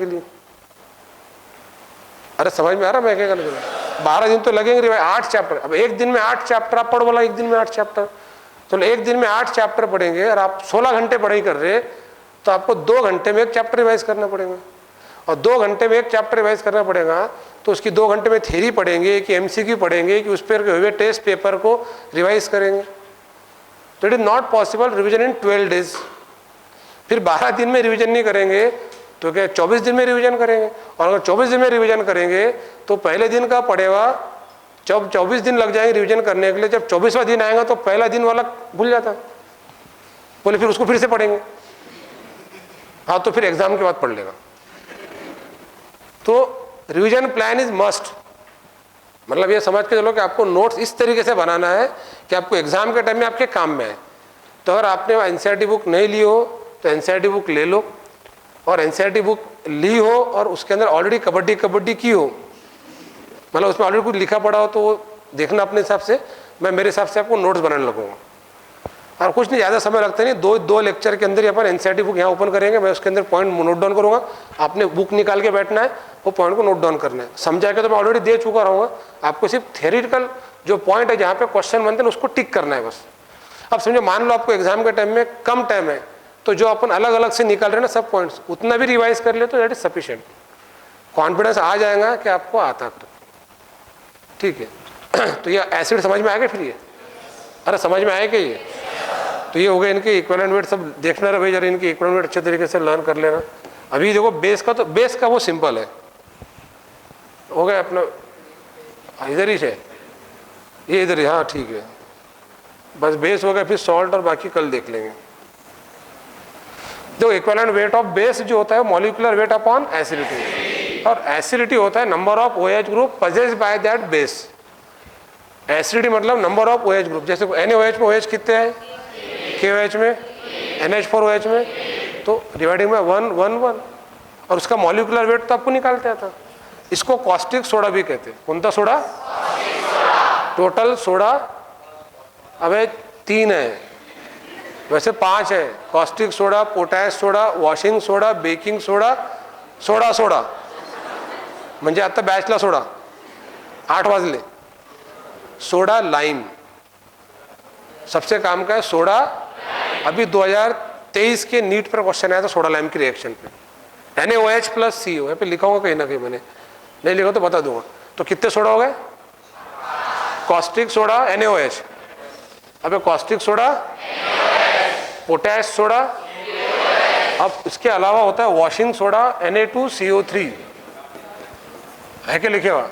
के लिए। अरे समझ में आ रहा मैं क्या कहना चाह रहा हूं? 12 दिन तो लगेंगे 8 चैप्टर। अब एक दिन में 8 चैप्टर आप पढ़ बोला, एक दिन में 8 चैप्टर, तो एक दिन में 8 चैप्टर पढ़ेंगे और आप 16 घंटे पढ़ाई कर रहे, तो आपको 2 घंटे में एक चैप्टर रिवाइज करना पड़ेगा। और 2 घंटे में एक चैप्टर रिवाइज करना पड़ेगा तो उसकी 2 घंटे में थ्योरी पढ़ेंगे कि एमसीक्यू पढ़ेंगे कि उस पर हुए टेस्ट पेपर को रिवाइज करेंगे। तो it is not possible revision in 12 days. फिर 12 दिन में रिविजन नहीं करेंगे तो क्या 24 दिन में रिवीजन करेंगे? और अगर 24 दिन में रिवीजन करेंगे तो पहले दिन का पड़ेगा, जब 24 दिन लग जाएंगे रिवीजन करने के लिए, जब 24वां दिन आएगा तो पहला दिन वाला भूल जाता, बोले फिर उसको फिर से पढ़ेंगे। हाँ, तो फिर एग्जाम के बाद पढ़ लेगा। तो रिवीजन प्लान इज मस्ट। मतलब ये समझ के चलो कि आपको नोट्स इस तरीके से बनाना है कि आपको एग्जाम के टाइम में आपके काम में आए। तो अगर आपने एनसीईआरटी बुक नहीं ली हो तो एनसीईआरटी बुक ले लो, और एनसीईआरटी बुक ली हो और उसके अंदर ऑलरेडी कबड्डी की हो, मतलब उसमें ऑलरेडी कुछ लिखा पड़ा हो, तो वो देखना अपने हिसाब से। मैं मेरे हिसाब से आपको नोट्स बनाने लगूंगा और कुछ नहीं, ज़्यादा समय लगता नहीं। दो लेक्चर के अंदर ही अपन एनसीईआरटी बुक यहाँ ओपन करेंगे, मैं उसके अंदर पॉइंट नोट डाउन करूँगा। आपने बुक निकाल के बैठना है, वो पॉइंट को नोट डाउन करना है। समझा के तो मैं ऑलरेडी दे चुका रहूँगा, आपको सिर्फ थ्योरेटिकल जो पॉइंट है जहाँ पे क्वेश्चन बनते हैं उसको टिक करना है बस। अब समझो, मान लो आपको एग्जाम के टाइम में कम टाइम है, तो जो अपन अलग अलग से निकाल रहे हैं ना सब पॉइंट्स, उतना भी रिवाइज कर ले तो दैट इज सफिशिएंट। कॉन्फिडेंस आ जाएगा कि आपको आता है। ठीक है, तो ये एसिड समझ में आएगा फिर ये? अरे समझ में आएगा ये? तो ये हो गए इनके इक्विवेलेंट वेट। सब देखना रहे भाई, जरा इनके इक्विवेलेंट वेट अच्छे तरीके से लर्न कर लेना। अभी देखो बेस का, तो बेस का वो सिंपल है, हो गया अपना इधर ही है, ये इधर ही। हाँ ठीक है, बस बेस हो गया, फिर सॉल्ट और बाकी कल देख लेंगे। जो इक्विवेलेंट वेट ऑफ बेस जो होता है मॉलिक्यूलर वेट अपॉन एसिडिटी, और एसिडिटी होता है number of OH group possessed by that base. Acidity मतलब नंबर ऑफ OH ग्रुप। जैसे NaOH में OH कितने हैं, KOH में, NH4OH में, तो डिवाइडिंग में 1 1 1, और उसका मॉलिक्यूलर वेट तो आपको निकालते आता। इसको कॉस्टिक सोडा भी कहते हैं। कौन सा सोडा? टोटल सोडा अब 3 है, वैसे 5 है। Caustic soda, potash soda, washing soda, baking soda, soda म्हणजे आता बॅचला सोडा 8 वाजले। सोडा लाइम सबसे काम का है, सोडा। अभी 2023 के नीट पर क्वेश्चन आया था सोडा लाइम की रिएक्शन पे, NaOH प्लस CO, यहाँ पे लिखा होगा कहीं ना कहीं, मैंने नहीं लिखा तो बता दूंगा। तो कितने सोडा हो गए? कॉस्टिक सोडा NaOH, अबे कॉस्टिक सोडा, पोटॅश सोडा, अब इसके अलावा होता है वॉशिंग सोडा Na2CO3, है क्या लिखे हुआ?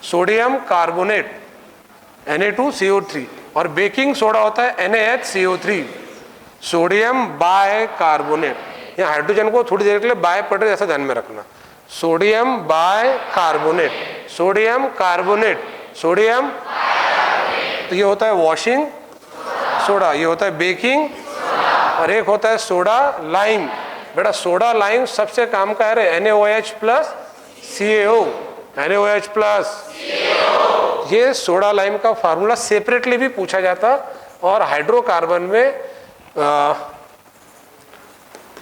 सोडियम कार्बोनेट Na2CO3, और बेकिंग सोडा होता है NaHCO3, सोडियम बाय कार्बोनेट। यहाँ हाइड्रोजन को थोड़ी देर के लिए बाय पढ़ रहे, ऐसा ध्यान में रखना। Sodium bicarbonate, sodium carbonate, sodium, तो ये होता है वॉशिंग सोडा, ये होता है बेकिंग, और एक होता है सोडा लाइम। बेटा सोडा लाइम सबसे काम का है NaOH plus CaO, NaOH plus, ये सोडा लाइम का फार्मूला सेपरेटली भी पूछा जाता, और हाइड्रोकार्बन में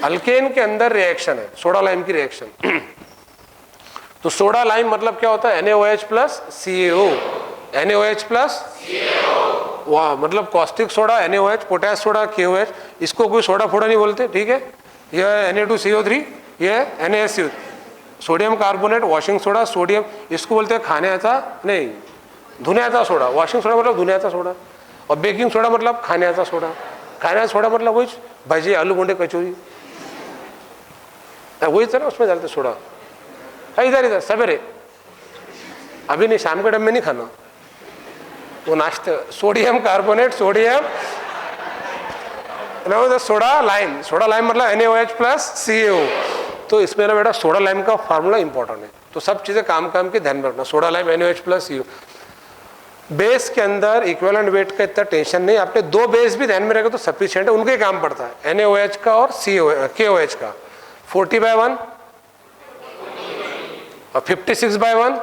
अल्केन के अंदर रिएक्शन है सोडा लाइम की रिएक्शन। तो सोडा लाइम मतलब क्या होता है? NaOH plus CaO, NaOH plus वाह, मतलब caustic soda, NaOH, potash soda, KOH, इसको कोई सोडा फोड़ा नहीं बोलते, ठीक है। यह Na2CO3, यह NaHCO, sodium carbonate, washing soda, sodium, इसको बोलते हैं खाण्याचा नहीं, धुण्याचा सोडा। वॉशिंग सोडा मतलब धुण्याचा सोडा, और बेकिंग सोडा मतलब खाण्याचा सोडा। खाण्याचा सोडा मतलब वही भाजी, आलू बोंडे, कचौरी, वही था ना, उसमें डालते सोडा। इधर इधर सवेरे, अभी नहीं, शाम के टाइम में नहीं खाना, वो नाश्ते। Sodium carbonate, sodium, soda lime, soda lime मतलब NaOH प्लस CaO। तो इसमें ना बेटा सोडा लाइम का फार्मूला इंपॉर्टेंट है, तो सब चीजें काम के ध्यान में रखना। Soda lime, NaOH plus CaO। Base के अंदर इक्विवेलेंट वेट का इतना टेंशन नहीं, आपने 2 बेस भी ध्यान में रखो तो सफिशिएंट है, उनके काम पड़ता है, NaOH का और KOH का। 40/1 और 56/1,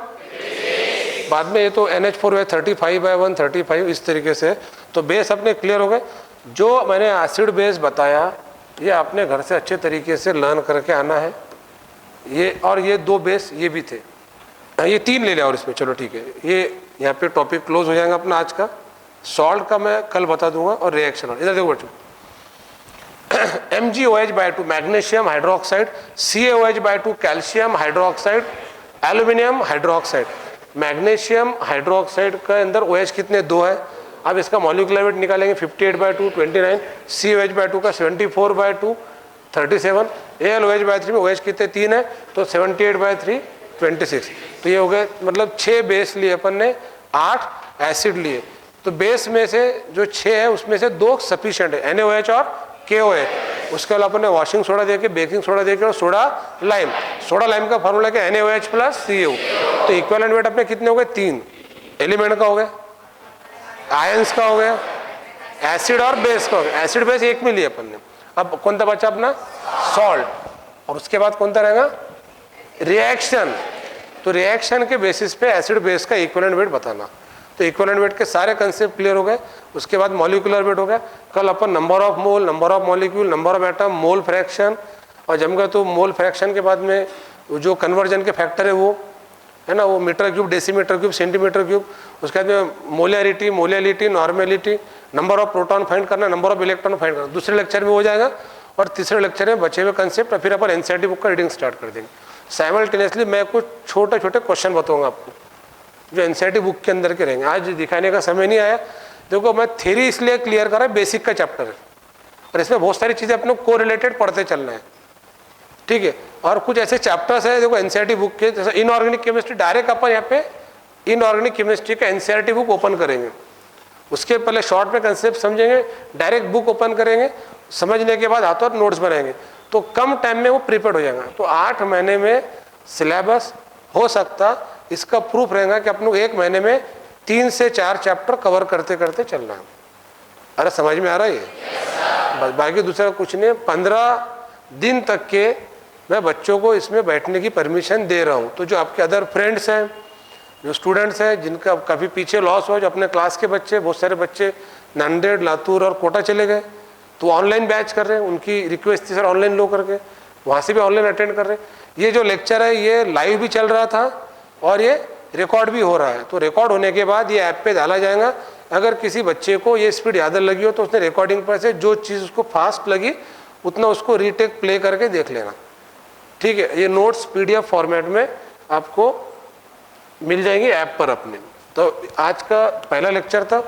बाद में ये तो NH4 35/1, 35, इस तरीके से। तो बेस अपने क्लियर हो गए। जो मैंने एसिड बेस बताया ये आपने घर से अच्छे तरीके से लर्न करके आना है, ये और ये 2 बेस ये भी थे, ये 3 ले लिया और इसमें, चलो ठीक है। ये यहाँ पे टॉपिक क्लोज हो जाएगा अपना आज का। सॉल्ट का मैं कल बता दूंगा और रिएक्शन। इधर देखो बच्चों, MgOH/2 magnesium hydroxide, CaOH/2 calcium hydroxide, aluminium hydroxide. Magnesium hydroxide के अंदर OH कितने 2 है। अब इसका मॉलिक्यूलर वेट निकालेंगे 58/2 29, COH/2 का 74/2 37, AlOH/3 में OH कितने 3 है तो 78/3 26। तो ये हो गए मतलब 6 बेस लिए अपन ने, 8 एसिड लिए। तो बेस में से जो 6 है उसमें से 2 सफिशिएंट है, NaOH और KOH। उसके अलावा अपन ने वॉशिंग सोडा देके, बेकिंग सोडा देके और सोडा लाइम। सोडा लाइम का फॉर्मूला क्या, NaOH + Cu। तो इक्विवेलेंट वेट अपने कितने हो गए 3 एलिमेंट का हो गया, आयंस का हो गया, एसिड और बेस का हो गया। एसिड बेस एक में लिए अपन ने। अब कौन सा बचा अपना, सॉल्ट। और उसके बाद कौन सा रहेगा, रिएक्शन। तो रिएक्शन के बेसिस पे एसिड बेस का इक्विवेलेंट वेट बताना। तो इक्विवेलेंट वेट के सारे कंसेप्ट क्लियर हो गए। उसके बाद मॉलिक्यूलर वेट हो गया। कल अपन number of mole, number of molecule, number of atom, mole fraction, और जमगा तो मोल फ्रैक्शन के बाद में जो कन्वर्जन के फैक्टर है वो है ना, वो metre cube, decimetre cube, centimetre cube. उसके बाद में molarity, molality, normality, number of proton find करना, नंबर ऑफ इलेक्ट्रॉन फाइंड करना। दूसरे लेक्चर में हो जाएगा। और तीसरे लेक्चर में बचे हुए कंसेप्ट फिर अपन एनसीईआरटी बुक का रीडिंग स्टार्ट कर देंगे। साइमल्टेनियसली मैं कुछ छोटे छोटे क्वेश्चन बताऊंगा आपको जो एनसीईआरटी बुक के अंदर के रहेंगे। आज दिखाने का समय नहीं आया। देखो मैं थ्योरी इसलिए क्लियर कर रहा है, बेसिक का चैप्टर है और इसमें बहुत सारी चीज़ें अपने को रिलेटेड पढ़ते चलना है, ठीक है। और कुछ ऐसे चैप्टर्स है देखो एनसीईआरटी बुक के, जैसे इनऑर्गेनिक केमिस्ट्री, डायरेक्ट अपन यहाँ पे इनऑर्गेनिक केमिस्ट्री का एनसीईआरटी बुक ओपन करेंगे। उसके पहले शॉर्ट में कंसेप्ट समझेंगे, डायरेक्ट बुक ओपन करेंगे, समझने के बाद हाथों नोट्स बनाएंगे, तो कम टाइम में वो प्रिपेयर हो जाएगा। तो 8 महीने में सिलेबस हो सकता, इसका प्रूफ रहेगा कि अपन को 1 महीने में 3 से 4 चैप्टर कवर करते करते चलना है। अरे समझ में आ रहा है ये? बस बाकी दूसरा कुछ नहीं। 15 दिन तक के मैं बच्चों को इसमें बैठने की परमिशन दे रहा हूँ। तो जो आपके अदर फ्रेंड्स हैं, जो स्टूडेंट्स हैं जिनका काफ़ी पीछे लॉस हुआ, जो अपने क्लास के बच्चे, बहुत सारे बच्चे नांदेड़, लातूर और कोटा चले गए, तो ऑनलाइन बैच कर रहे हैं। उनकी रिक्वेस्ट थी सर ऑनलाइन लो करके, वहाँ से भी ऑनलाइन अटेंड कर रहे हैं। ये जो लेक्चर है ये लाइव भी चल रहा था और ये रिकॉर्ड भी हो रहा है। तो रिकॉर्ड होने के बाद ये ऐप पे डाला जाएगा। अगर किसी बच्चे को ये स्पीड याद लगी हो तो उसने रिकॉर्डिंग पर से जो चीज़ उसको फास्ट लगी उतना उसको रीटेक प्ले करके देख लेना, ठीक है। ये नोट्स PDF फॉर्मेट में आपको मिल जाएंगे ऐप पर अपने। तो आज का पहला लेक्चर था।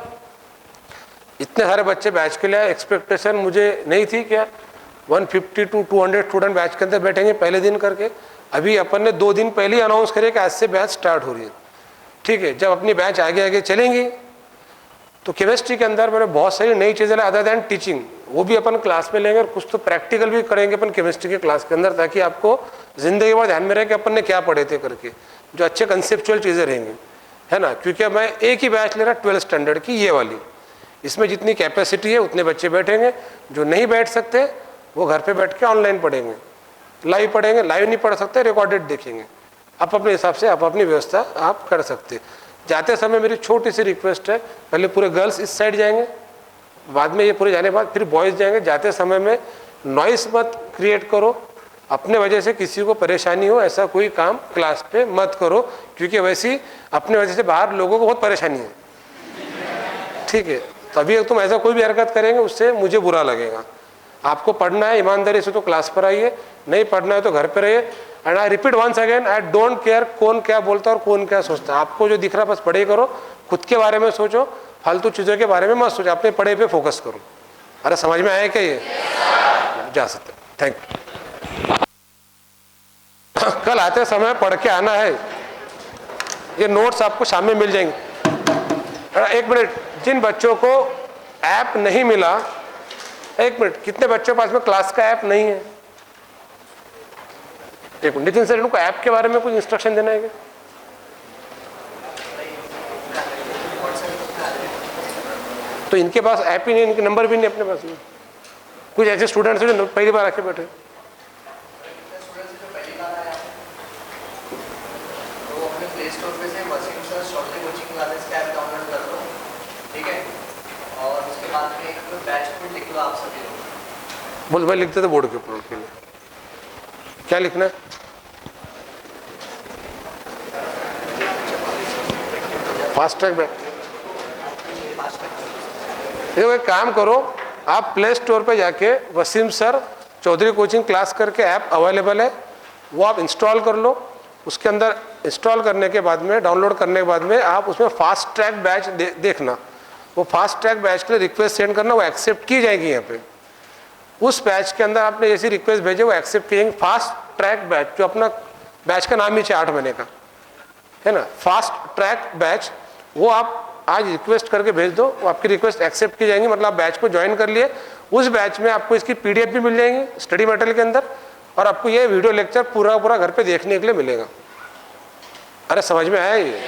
इतने सारे बच्चे बैच के लिए, एक्सपेक्टेशन मुझे नहीं थी क्या 150 to 200 स्टूडेंट बैच के अंदर बैठेंगे पहले दिन करके। अभी अपन ने 2 दिन पहले ही अनाउंस करे कि आज से बैच स्टार्ट हो रही है, ठीक है। जब अपनी बैच आगे आगे चलेंगी तो केमिस्ट्री के अंदर मैंने बहुत सारी नई चीज़ें अदर दैन टीचिंग, वो भी अपन क्लास में लेंगे और कुछ तो प्रैक्टिकल भी करेंगे अपन केमिस्ट्री के क्लास के अंदर, ताकि आपको जिंदगी भर ध्यान में रहे कि अपन ने क्या पढ़े थे करके, जो अच्छे कंसेप्चुअल चीज़ें रहेंगी, है ना। क्योंकि मैं एक ही बैच ले रहा 12th स्टैंडर्ड की, ये वाली। इसमें जितनी कैपेसिटी है उतने बच्चे बैठेंगे। जो नहीं बैठ सकते वो घर पे बैठ के ऑनलाइन पढ़ेंगे, लाइव पढ़ेंगे। लाइव नहीं पढ़ सकते रिकॉर्डेड देखेंगे। आप अपने हिसाब से आप अपनी व्यवस्था आप कर सकते। जाते समय मेरी छोटी सी रिक्वेस्ट है, पहले पूरे गर्ल्स इस साइड जाएंगे, बाद में ये पूरे जाने के बाद फिर बॉयज़ जाएंगे। जाते समय में नॉइस मत क्रिएट करो, अपने वजह से किसी को परेशानी हो ऐसा कोई काम क्लास पे मत करो, क्योंकि वैसे ही अपने वजह से बाहर लोगों को बहुत परेशानी है, ठीक है। तभी तुम ऐसा कोई भी हरकत करेंगे उससे मुझे बुरा लगेगा। आपको पढ़ना है ईमानदारी से तो क्लास पर आइए, नहीं पढ़ना है तो घर पर रहिए। And I repeat once again, I don't care कौन क्या बोलता है और कौन क्या सोचता है। आपको जो दिख रहा है बस पढ़ाई करो, खुद के बारे में सोचो, फालतू चीज़ों के बारे में मत सोचो, अपने पढ़ाई पे फोकस करो। अरे समझ में आया क्या ये? जा सकते। Thank you. कल आते समय पढ़ के आना है, ये नोट्स आपको शाम में मिल जाएंगे। 1 मिनट, जिन बच्चों को ऐप नहीं मिला, 1 मिनट, कितने बच्चों के पास में क्लास का ऐप नहीं है? 1 मिनट, नितिन सर इनको ऐप के बारे में कुछ इंस्ट्रक्शन देना है क्या? तो इनके पास ऐप ही नहीं, इनके नंबर भी नहीं अपने पास में। कुछ ऐसे स्टूडेंट्स जो पहली बार आके बैठे, बोल भाई लिखते थे बोर्ड के ऊपर, उनके लिए क्या लिखना है? Fast track batch. देखो एक काम करो, आप प्ले स्टोर पे जाके Wasim sir Chaudhary coaching class करके ऐप अवेलेबल है, वो आप इंस्टॉल कर लो। उसके अंदर इंस्टॉल करने के बाद में, डाउनलोड करने के बाद में आप उसमें फास्ट ट्रैक बैच देखना। वो फास्ट ट्रैक बैच के लिए रिक्वेस्ट सेंड करना, वो एक्सेप्ट की जाएगी। यहाँ पे उस बैच के अंदर आपने जैसी रिक्वेस्ट भेजे वो एक्सेप्ट किएंगे। फास्ट ट्रैक बैच, जो अपना बैच का नाम ही 8 महीने का है ना, फास्ट ट्रैक बैच, वो आप आज रिक्वेस्ट करके भेज दो, वो आपकी रिक्वेस्ट एक्सेप्ट की जाएंगी। मतलब आप बैच को ज्वाइन कर लिए। उस बैच में आपको इसकी पीडीएफ भी मिल जाएंगी स्टडी मटेरियल के अंदर, और आपको ये वीडियो लेक्चर पूरा पूरा घर पे देखने के लिए मिलेगा। अरे समझ में आया ये?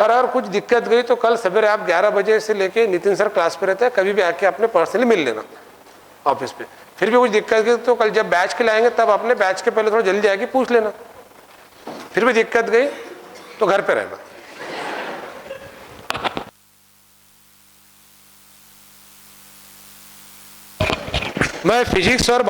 और अगर कुछ दिक्कत गई तो कल सवेरे आप 11 बजे से लेके नितिन सर क्लास पे रहते हैं, कभी भी आके आपने पर्सनली मिल लेना ऑफिस पे। फिर भी कुछ दिक्कत गई तो कल जब बैच के लाएंगे तब अपने बैच के पहले थोड़ा जल्दी आके पूछ लेना। फिर भी दिक्कत गई तो घर पे रहना। मैं फिजिक्स और